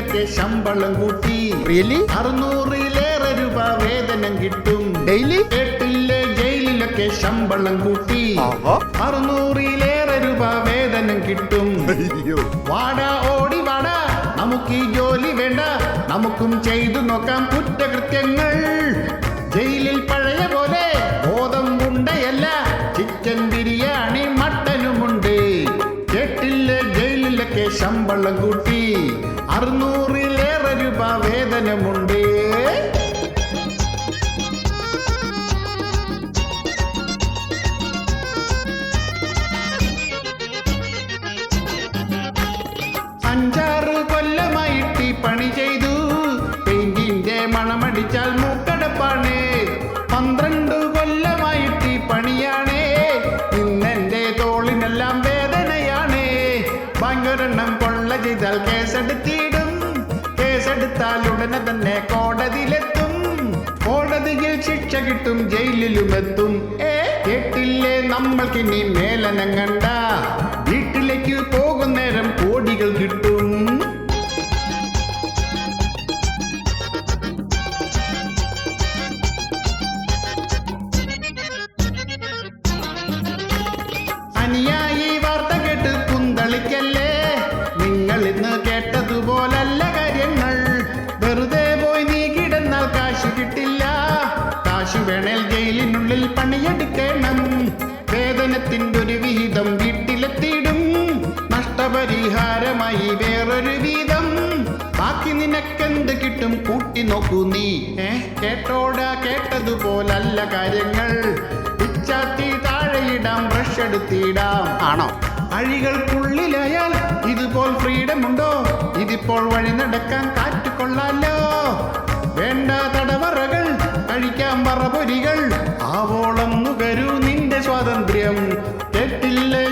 ജയിലിലൊക്കെ ശമ്പളം കൂട്ടി. റിയലി? 600-ലേറെ രൂപ വേതനം കിട്ടും ഡെയിലി. കേട്ടില്ലേ? ജയിലിലൊക്കെ ശമ്പളം കൂട്ടി. 600-ലേറെ രൂപ വേതനം കിട്ടും. വാടാ ഓടി വാടാ, നമുക്ക് ഈ ജോലി വേണ്ട, നമുക്കും ചെയ്തു നോക്കാം കുറ്റകൃത്യങ്ങൾ. ജയിലിൽ പഴയ പോലെ ഗോതമ്പുണ്ടയല്ല, ചിക്കൻ ബിരിയാണി മട്ടനുമുണ്ട്. കേട്ടില്ലേ? ജയിലിലൊക്കെ ശമ്പളം കൂട്ടി. 600-ലേറെ രൂപ വേതനമുണ്ട്. അഞ്ചാറ് കൊല്ലമായിട്ട് പണി ചെയ്തു, പെയിന്റിന്റെ മണമടിച്ചാൽ മൂക്കടപ്പാണ്. 12 കൊല്ലമായിട്ട് പണിയാണ്, ഇന്നെന്റെ തോളിനെല്ലാം വേദനയാണ്. ബാങ്കൊരെണ്ണം കൊള്ള ചെയ്താൽ കേസെടുത്തിടും, കേസെടുത്താൽ ഉടനെ തന്നെ കോടതിയിലെത്തും. കോടതിയിൽ ശിക്ഷ കിട്ടും, ജയിലിലുമെത്തും. കേട്ടില്ലേ? നമ്മൾക്കിനി മേലനങ്ങണ്ട, വീട്ടിലേക്ക് പോകുന്നേരം കോടികൾ കിട്ടും. അനുയായി വാർത്ത കേട്ട് കുന്തളിക്കല്ലേ, നിങ്ങൾ ഇന്ന് കേട്ടതുപോലല്ല കാര്യങ്ങൾ. വെറുതെ പോയി നീ കിടന്നാൽ കാശ് കിട്ടില്ല, കാശ് വേണേൽ ജയിലിനുള്ളിൽ പണിയെടുക്കണം. വേതനത്തിൻ്റെ ഒരു വിഹിതം വീട്ടിലെത്തിയിടും, നഷ്ടപരിഹാരമായി വേറൊരു വീതം. ബാക്കി നിനക്കെന്ത് കിട്ടും കൂട്ടി നോക്കൂ നീ. കേട്ടോടാ, കേട്ടതുപോലല്ല കാര്യങ്ങൾ. പിച്ചാത്തി താഴെയിടാം, ബ്രഷ് എടുത്തിടാം. ആണോ? അഴികൾക്കുള്ളിലായാൽ ഇതുപോൽ ഫ്രീഡം ഉണ്ടോ? ഇതിപ്പോൾ വഴി നടക്കാൻ കാറ്റ് കൊള്ളാലോ. വേണ്ട തടവറകൾ, കഴിക്കാം പറപൊരികൾ, ആവോളം നുകരൂ നിന്റെ സ്വാതന്ത്ര്യം. കേട്ടില്ലേ?